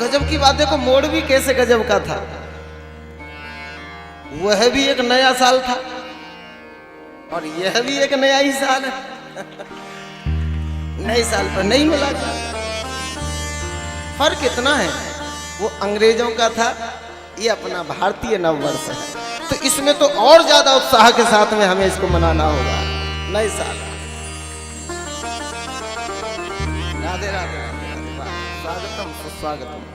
गजब की बात देखो, मोड़ भी कैसे गजब का था। वह भी एक नया साल था और यह भी एक नया ही साल है। नए साल पर नहीं मिला। फर्क इतना है, वो अंग्रेजों का था, ये अपना भारतीय नववर्ष है। तो इसमें तो और ज्यादा उत्साह के साथ में हमें इसको मनाना होगा। नए साल। राधे राधे, स्वागतम सुस्वागतम।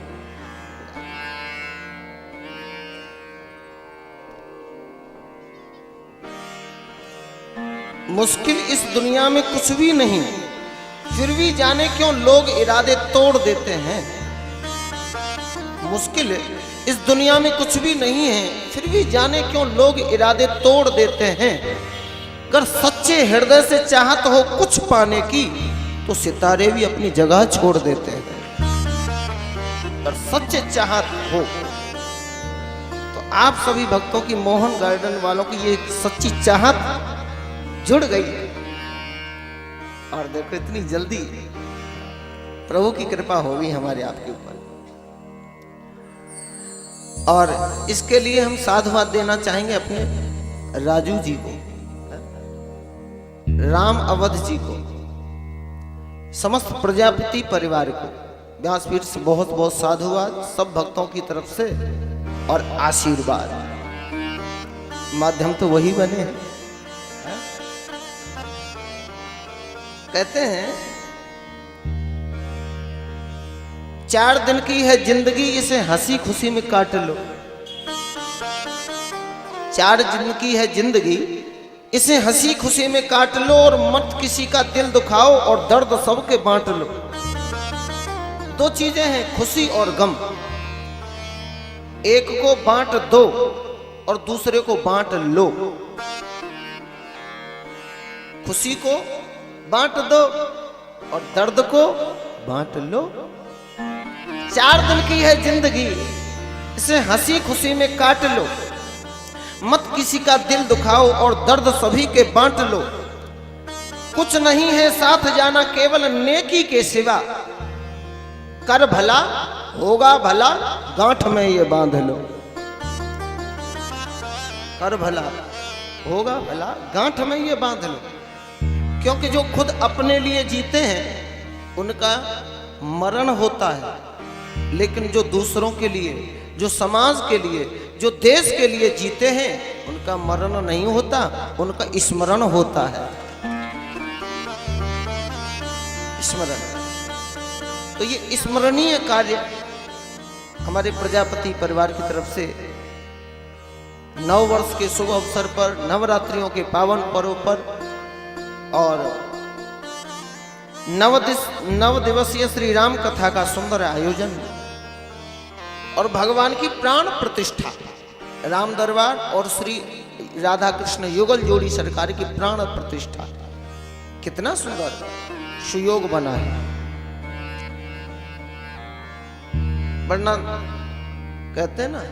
मुश्किल इस दुनिया में कुछ भी नहीं, फिर भी जाने क्यों लोग इरादे तोड़ देते हैं। मुश्किल इस दुनिया में कुछ भी नहीं है, फिर भी जाने क्यों लोग इरादे तोड़ देते हैं। अगर सच्चे हृदय से चाहत हो कुछ पाने की, तो सितारे भी अपनी जगह छोड़ देते हैं। अगर सच्चे चाहत हो तो आप सभी भक्तों की, मोहन गार्डन वालों की ये सच्ची चाहत जुड़ गई। और देखो इतनी जल्दी प्रभु की कृपा होगी हमारे आपके ऊपर। और इसके लिए हम साधुवाद देना चाहेंगे अपने राजू जी को, राम अवध जी को, समस्त प्रजापति परिवार को व्यासपीठ से बहुत बहुत साधुवाद, सब भक्तों की तरफ से और आशीर्वाद। माध्यम तो वही बने हैं। कहते हैं 4 दिन की है जिंदगी, इसे हंसी खुशी में काट लो। 4 दिन की है जिंदगी, इसे हंसी खुशी में काट लो। और मत किसी का दिल दुखाओ और दर्द सबके बांट लो। 2 चीजें हैं, खुशी और गम। एक को बांट दो और दूसरे को बांट लो। खुशी को बांट दो और दर्द को बांट लो। 4 दिन की है जिंदगी, इसे हंसी खुशी में काट लो। मत किसी का दिल दुखाओ और दर्द सभी के बांट लो। कुछ नहीं है साथ जाना केवल नेकी के सिवा। कर भला होगा भला, गांठ में ये बांध लो। कर भला होगा भला, गांठ में ये बांध लो। क्योंकि जो खुद अपने लिए जीते हैं उनका मरण होता है, लेकिन जो दूसरों के लिए, जो समाज के लिए, जो देश के लिए जीते हैं, उनका मरण नहीं होता, उनका स्मरण होता है। स्मरण। तो ये स्मरणीय कार्य हमारे प्रजापति परिवार की तरफ से नव वर्ष के शुभ अवसर पर, नवरात्रियों के पावन पर्व पर और 9 दिवसीय श्री राम कथा का सुंदर आयोजन और भगवान की प्राण प्रतिष्ठा, राम दरबार और श्री राधा कृष्ण युगल जोड़ी सरकार की प्राण प्रतिष्ठा, कितना सुंदर सुयोग बना है। वरना कहते हैं ना,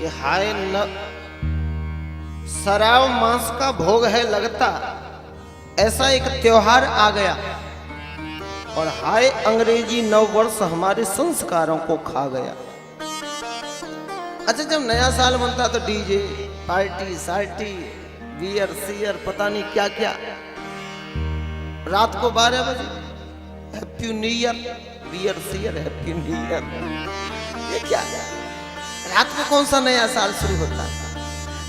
ये हाय न शराब मांस का भोग है लगता, ऐसा एक त्योहार आ गया। और हाय अंग्रेजी नववर्ष हमारे संस्कारों को खा गया। अच्छा, जब नया साल बनता तो डीजे, पार्टी सार्टी, बियर सीयर, पता नहीं क्या क्या। रात को 12 बजे हैप्पी न्यू ईयर, बियर सीयर, हैप्पी न्यू ईयर। ये क्या है? रात को कौन सा नया साल शुरू होता है?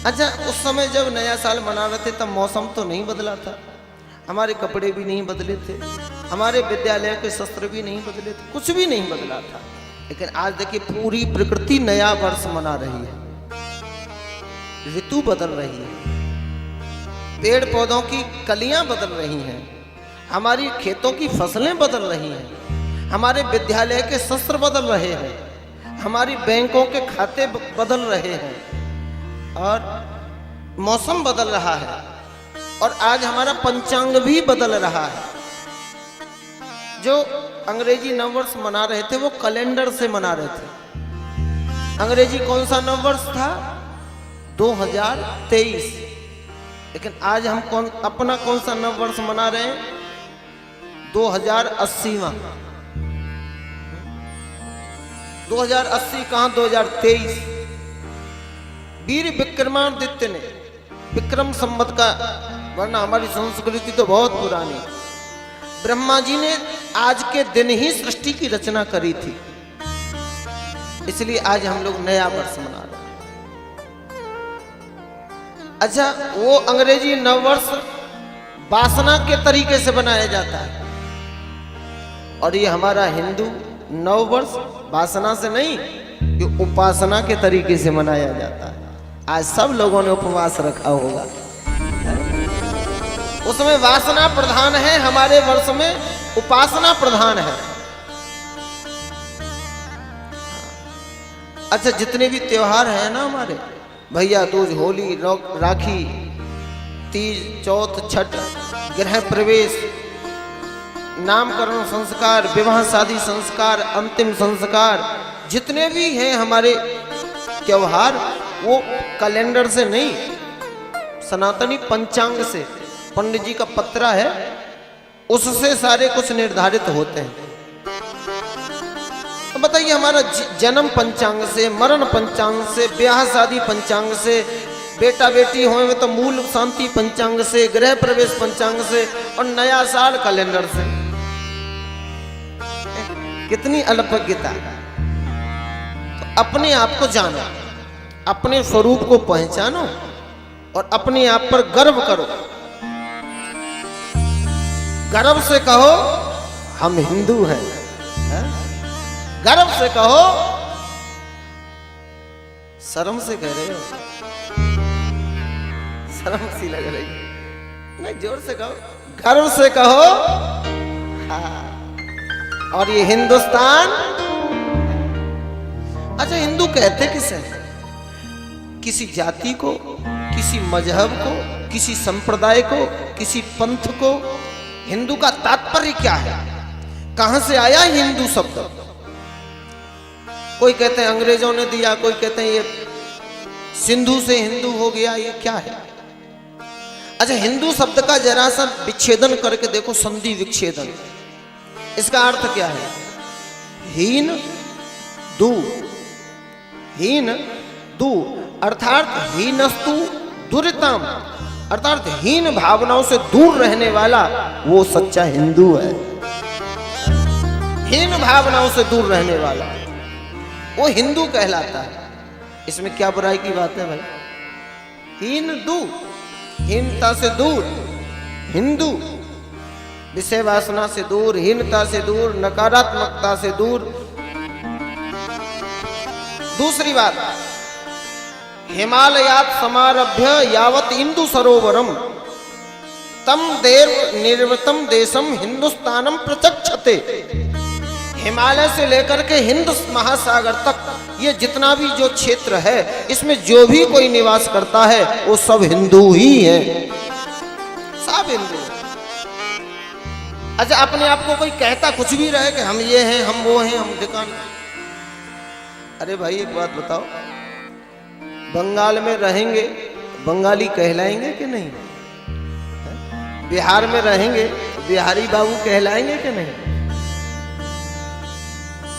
अच्छा, उस समय जब नया साल मना रहे थे तब मौसम तो नहीं बदला था, हमारे कपड़े भी नहीं बदले थे, हमारे विद्यालय के शस्त्र भी नहीं बदले थे, कुछ भी नहीं बदला था। लेकिन आज देखिए पूरी प्रकृति नया वर्ष मना रही है, ऋतु बदल रही है, पेड़ पौधों की कलियां बदल रही हैं, हमारी खेतों की फसलें बदल रही हैं, हमारे विद्यालय के शस्त्र बदल रहे हैं, हमारी बैंकों के खाते बदल रहे हैं और मौसम बदल रहा है। और आज हमारा पंचांग भी बदल रहा है। जो अंग्रेजी नववर्ष मना रहे थे वो कैलेंडर से मना रहे थे। अंग्रेजी कौन सा नववर्ष था? 2023, लेकिन आज हम अपना कौन सा नव वर्ष मना रहे हैं? 2080वां। 2080 कहां, 2023। वीर विक्रमादित्य ने विक्रम संवत का, वरना हमारी संस्कृति तो बहुत पुरानी। ब्रह्मा जी ने आज के दिन ही सृष्टि की रचना करी थी, इसलिए आज हम लोग नया वर्ष मना रहे हैं। अच्छा, वो अंग्रेजी नववर्ष वासना के तरीके से बनाया जाता है, और ये हमारा हिंदू नववर्ष वासना से नहीं, ये उपासना के तरीके से मनाया जाता है। आज सब लोगों ने उपवास रखा होगा, उसमें वासना प्रधान है, हमारे वर्ष में उपासना प्रधान है। अच्छा, जितने भी त्योहार हैं ना हमारे, भैया दूज, होली, राखी, तीज, चौथ, छठ, गृह प्रवेश, नामकरण संस्कार, विवाह शादी संस्कार, अंतिम संस्कार, जितने भी हैं हमारे त्योहार, वो कैलेंडर से नहीं, सनातनी पंचांग से, पंडित जी का पत्रा है, उससे सारे कुछ निर्धारित होते हैं। तो बताइए, हमारा जन्म पंचांग से, मरण पंचांग से, ब्याह शादी पंचांग से, बेटा बेटी होए तो मूल शांति पंचांग से, गृह प्रवेश पंचांग से, और नया साल कैलेंडर से। कितनी अल्पज्ञता। तो अपने आप को जानो, अपने स्वरूप को पहचानो, और अपने आप पर गर्व करो। गर्व से कहो हम हिंदू हैं, गर्व से कहो, शर्म से कह रहे हो, शर्म सी लग रही, नहीं, जोर से कहो, गर्व से कहो। हाँ। और ये हिंदुस्तान, अच्छा, हिंदू कहते किसे? किसी जाति को, किसी मजहब को, किसी संप्रदाय को, किसी पंथ को। हिंदू का तात्पर्य क्या है? कहां से आया हिंदू शब्द? कोई कहते हैं अंग्रेजों ने दिया, कोई कहते हैं ये सिंधु से हिंदू हो गया, ये क्या है? अच्छा, हिंदू शब्द का जरा सा विच्छेदन करके देखो, संधि विच्छेदन। इसका अर्थ क्या है? हीन दू, हीन दू, अर्थात हीनस्तु दुरितम, अर्थात हीन भावनाओं से दूर रहने वाला वो सच्चा हिंदू है। हीन भावनाओं से दूर रहने वाला वो हिंदू कहलाता है। इसमें क्या बुराई की बात है भाई? हीन दू, हीनता से दूर, हिंदू, विषय वासना से दूर, हीनता से दूर, नकारात्मकता से दूर। दूसरी बात, हिमालयात समारभ्य यावत इंदु सरोवरम तम देव निर्वृतम देशम हिंदुस्तानम प्रचक्षते। हिमालय से लेकर के हिंद महासागर तक ये जितना भी जो क्षेत्र है, इसमें जो भी कोई निवास करता है वो सब हिंदू ही है, सब हिंदू। अच्छा, अपने आप को कोई कहता कुछ भी रहे कि हम ये हैं, हम वो हैं, हम ठिकाना। अरे भाई, एक बात बताओ, बंगाल में रहेंगे बंगाली कहलाएंगे कि नहीं? बिहार में रहेंगे बिहारी बाबू कहलाएंगे कि नहीं?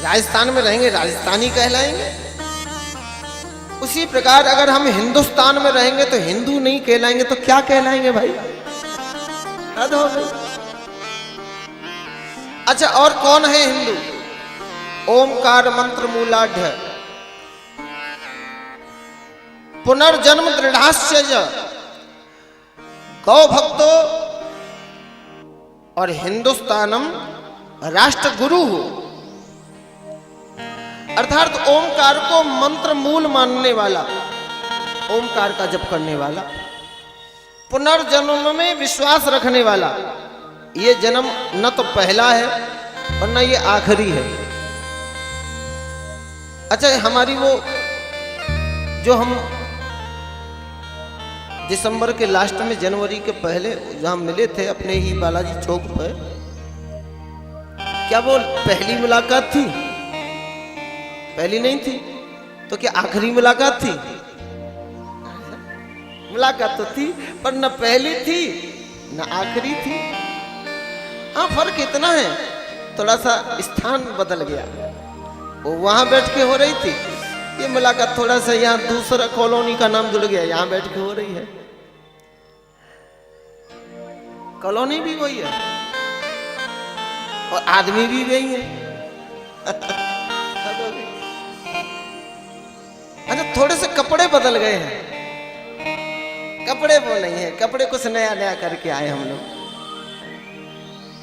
राजस्थान में रहेंगे राजस्थानी कहलाएंगे। उसी प्रकार अगर हम हिंदुस्तान में रहेंगे तो हिंदू नहीं कहलाएंगे तो क्या कहलाएंगे भाई? हद हो गई। अच्छा, और कौन है हिंदू? ओमकार मंत्र मूलाढ़, पुनर्जन्म दृढ़ाश्चर्य, गौ भक्तो और हिंदुस्तानम राष्ट्र गुरु। अर्थात ओमकार को मंत्र मूल मानने वाला, ओमकार का जप करने वाला, पुनर्जन्म में विश्वास रखने वाला। ये जन्म न तो पहला है और न ये आखिरी है। अच्छा, हमारी वो जो हम दिसंबर के लास्ट में, जनवरी के पहले जहां मिले थे अपने ही बालाजी चौक पर, क्या वो पहली मुलाकात थी? पहली नहीं थी तो क्या आखिरी मुलाकात थी? मुलाकात तो थी पर न पहली थी न आखिरी थी। हाँ फर्क इतना है, थोड़ा सा स्थान बदल गया। वो वहां बैठ के हो रही थी, ये मुलाकात थोड़ा सा यहाँ दूसरा कॉलोनी का नाम जुड़ गया, यहाँ बैठ के हो रही है। कॉलोनी भी वही है और आदमी भी वही है। अच्छा थोड़े से कपड़े बदल गए हैं, कपड़े वो नहीं है, कपड़े कुछ नया नया करके आए हम लोग,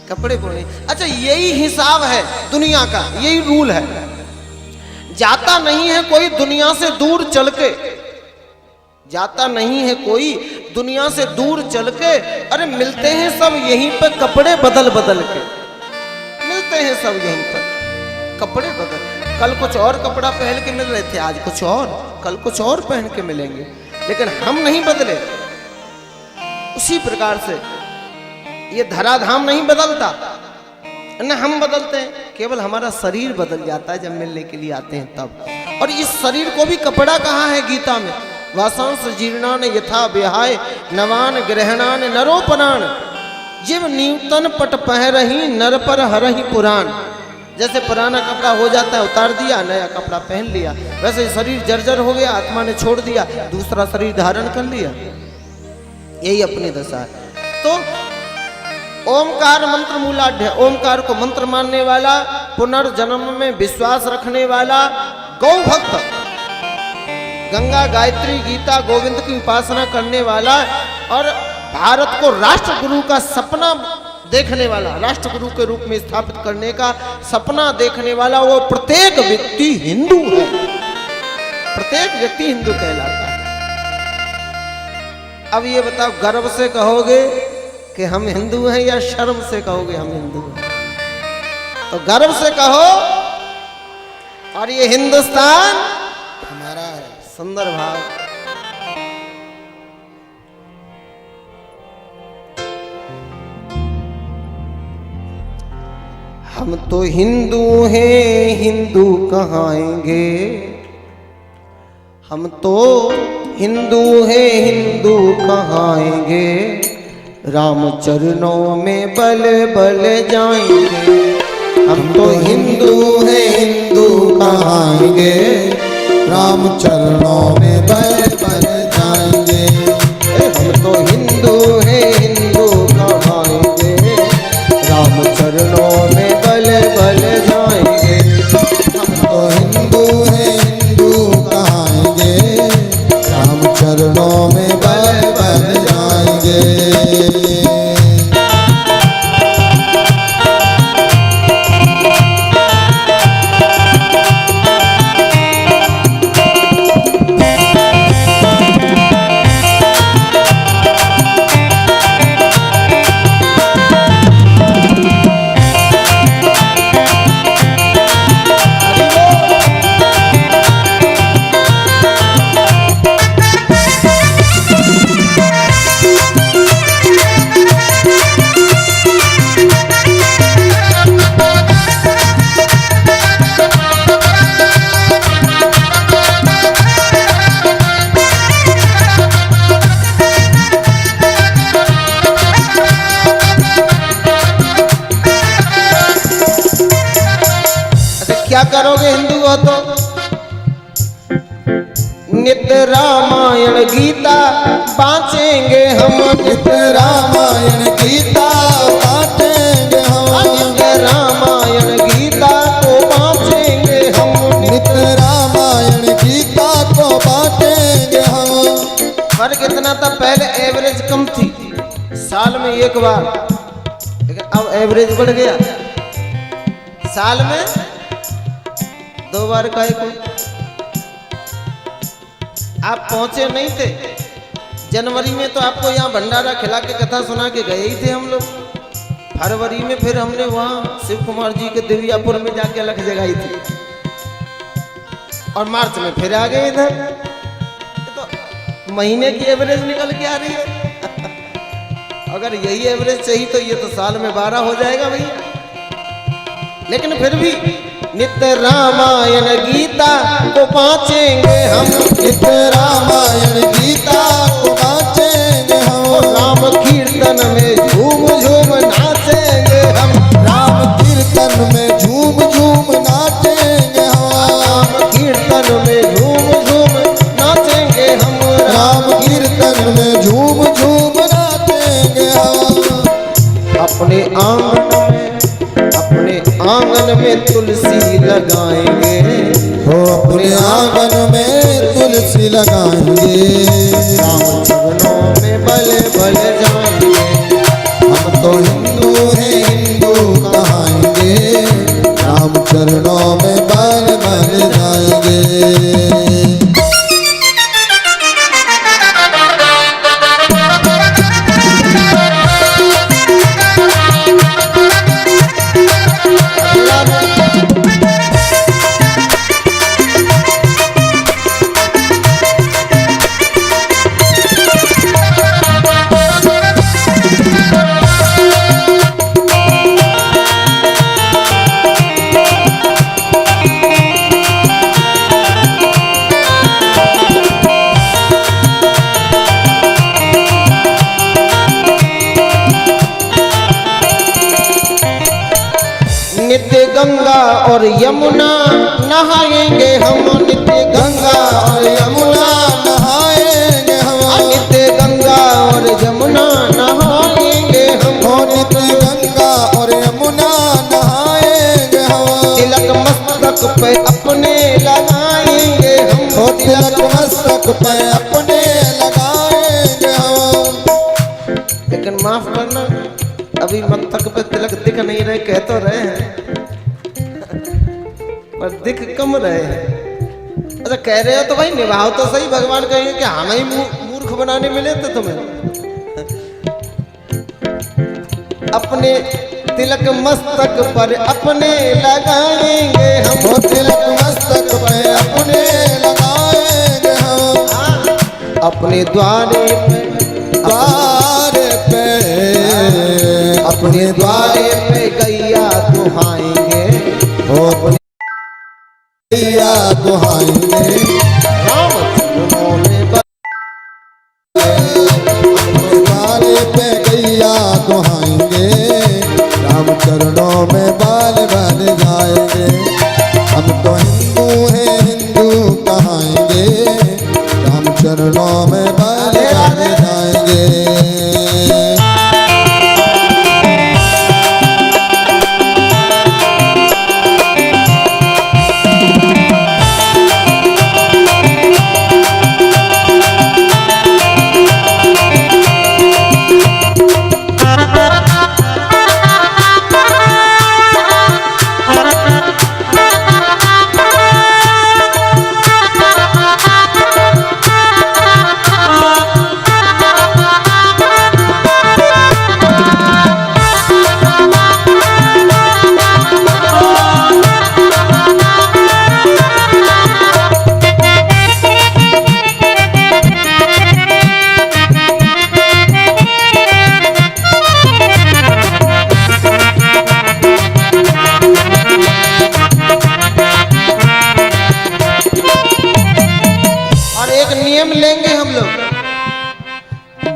कपड़े वो नहीं। अच्छा यही हिसाब है दुनिया का, यही रूल है। जाता नहीं है कोई दुनिया से दूर चल के, जाता नहीं है कोई दुनिया से दूर चल के, अरे मिलते हैं सब यहीं पे कपड़े बदल बदल के, मिलते हैं सब यहीं पर कपड़े बदल। कल कुछ और कपड़ा पहन के मिल रहे थे, आज कुछ और, कल कुछ और पहन के मिलेंगे, लेकिन हम नहीं बदले। उसी प्रकार से ये धराधाम नहीं बदलता, न हम बदलते हैं, केवल हमारा शरीर बदल जाता है जब मिलने के लिए आते हैं तब। और इस शरीर को भी कपड़ा कहा है गीता में, वासांस जीर्णान यथा विहाय नवान ग्रहणान नरोपराण, जिव न्यूतन पट पहरही नर पर हरही पुराण। जैसे पुराना कपड़ा हो जाता है उतार दिया, नया कपड़ा पहन लिया, वैसे शरीर जर्जर हो गया, आत्मा ने छोड़ दिया, दूसरा शरीर धारण कर लिया। यही अपनी दशा है। तो ओमकार मंत्र मूलाढ़, ओमकार को मंत्र मानने वाला, पुनर्जन्म में विश्वास रखने वाला, गौ भक्त, गंगा गायत्री गीता गोविंद की उपासना करने वाला और भारत को राष्ट्र गुरु का सपना देखने वाला, राष्ट्र गुरु के रूप में स्थापित करने का सपना देखने वाला, वो प्रत्येक व्यक्ति हिंदू है, प्रत्येक व्यक्ति हिंदू कहलाता है। अब ये बताओ, गर्व से कहोगे कि हम हिंदू हैं या शर्म से कहोगे हम हिंदू हैं? तो गर्व से कहो, और ये हिंदुस्तान हमारा है। सुंदर भाव। हम तो हिंदू हैं, हिंदू कहाएंगे, हम तो हिंदू हैं, हिंदू कहाएंगे, राम चरणों में बल बल जाएंगे। हम तो हिंदू हैं, हिंदू कहाएंगे, राम चरणों में बल बल जाएंगे। हम तो हिंदू हैं, हिंदू कहाएंगे, राम चरणों में बल बल जाएंगे। हम तो हिंदू हैं, हिंदू कहाएंगे, राम चरणों में बल बल जाएंगे। क्या करोगे हिंदू हो तो? नित्य रामायण गीता बाँचेंगे हम, नित्य रामायण गीता बाँचेंगे हम, नित्य रामायण गीता को बाँचेंगे हम, नित्य रामायण गीता को बाँचेंगे हम। फर्क इतना था, पहले एवरेज कम थी, साल में एक बार, लेकिन अब एवरेज बढ़ गया, साल में 2 बार का एक। आप पहुंचे नहीं थे जनवरी में, तो आपको यहाँ भंडारा खिला के कथा सुना के गए ही थे हम लोग। फरवरी में फिर हमने वहाँ शिव कुमार जी के देवियापुर में जाके अलग जगाई थी, और मार्च में फिर आ गए इधर। तो महीने की एवरेज निकल के आ रही है। अगर यही एवरेज चाहिए तो ये तो साल में 12 हो जाएगा भैया। लेकिन फिर भी नित्य रामायण गीता को बाँचेंगे हम, नित्य रामायण गीता को जाएंगे, राम चरणों में बल बल जाएंगे। हम तो हिंदू हैं हिंदू कहाएंगे, राम चरणों में बल बल जाएंगे। नित्य गंगा और यमुना नहाएंगे हम, नित्य गंगा और यमुना नहाएंगे हम, नित्य गंगा और यमुना नहाएंगे हम, नित्य गंगा और यमुना नहाएंगे हम। तिलक मस्तक पे अपने लगाएंगे हम, तिलक मस्तक पे अपने लगाएंगे हम। लेकिन माफ करना, अभी मस्तक पे तिलक दिख नहीं रहे, कह तो रहे हैं पर दिख कम रहे हैं। अच्छा कह रहे हो तो भाई निभाओ तो सही, भगवान कहेंगे कि हमें ही मूर्ख बनाने मिले थे तुम्हें। अपने तिलक मस्तक पर अपने लगाएंगे हम, तिलक मस्तक पे अपने लगाएंगे हम। अपने द्वारे पे अपने द्वारे पे गैया दुहाएंगे, अपने गैया दुहाएंगे। राम चरणों में अपने द्वारे पे गैया दुहाएंगे, राम चरणों में बाल बन जाएंगे। हम तो हिंदू हैं हिंदू कहाएंगे, राम चरणों में बाल बन जाएंगे।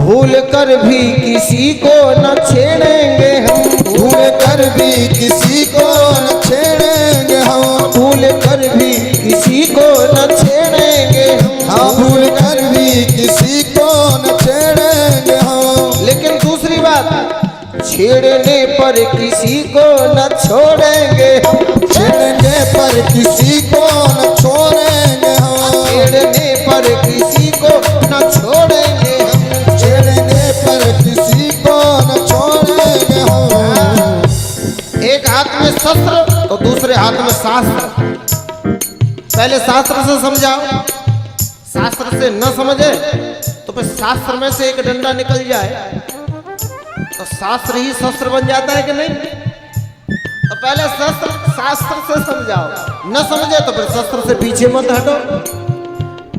भूल कर भी किसी को न छेड़ेंगे हम, भूल कर भी किसी को न छेड़ेंगे हम, भूल कर भी किसी को न छेड़ेंगे हम, हाँ भूल कर भी किसी को न छेड़ेंगे हम। लेकिन दूसरी बात, छेड़ने पर किसी को न छोड़ेंगे हम, छेड़ने पर किसी को न छोड़ेंगे हम, छेड़ने पर किसी को न छोड़ेंगे हम, छेड़ने पर किसी को न छोड़ेंगे हम। एक हाथ में शस्त्र तो दूसरे हाथ में शास्त्र। पहले शास्त्र से समझाओ, शास्त्र से न समझे तो फिर शास्त्र में से एक डंडा निकल जाए तो शास्त्र ही शस्त्र बन जाता है कि नहीं? तो पहले शास्त्र से समझाओ, न समझे तो फिर शस्त्र से पीछे मत हटो।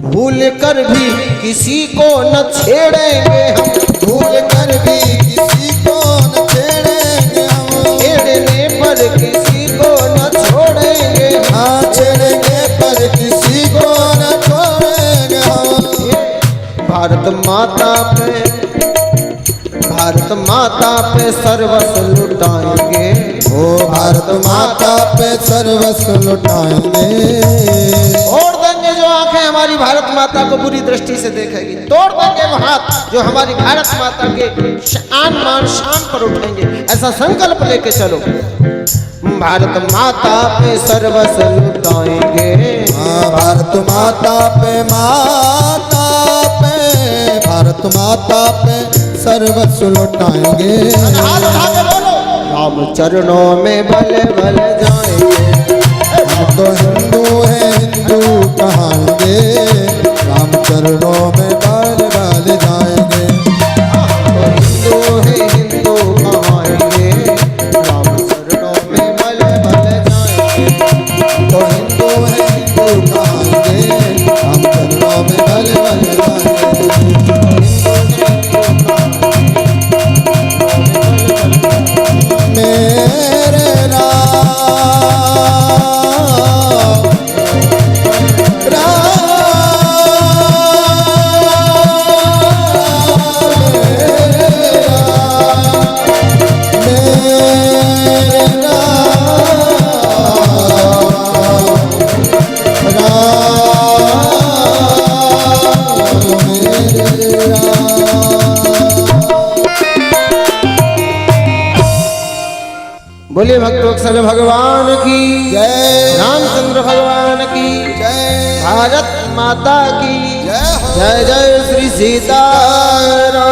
भूल कर भी किसी को न छेड़ेंगे हम, भूल कर भी किसी को न छेड़ेंगे हम, छेड़ने पर किसी को न छोड़ेंगे, हाँ छेड़ने पर किसी को न छोड़ेंगे हम। भारत माता पे सर्वस्व लुटाएंगे, ओ भारत माता पे सर्वस्व लुटाएंगे। तोड़ देंगे जो आंखें हमारी भारत माता को बुरी दृष्टि से देखेगी, तोड़ देंगे वो हाथ जो हमारी भारत माता के आन मान शान पर उठेंगे। ऐसा संकल्प लेके चलो। भारत माता पे सर्वस्व लुटाएंगे, हाँ भारत माता पे माता भारत माता पे सर्वस्व लौटाएंगे। हाथ उठा के बोलो, राम चरणों में भले भले जाएंगे। हम तो हिंदू हैं, हिंदू कहाएंगे, राम चरणों में बाल बाल जाएंगे। हिंदू है हिंदू कहाएंगे, राम चरणों में भले भले जाएंगे। तो हिंदू हैं, हिंदू कहाएंगे, राम चरणों में बाल बाल जाएंगे। मेरे बोलिए भक्तवत्सल भगवान की जय, रामचंद्र भगवान की जय, भारत माता की जय हो। जय जय श्री सीताराम।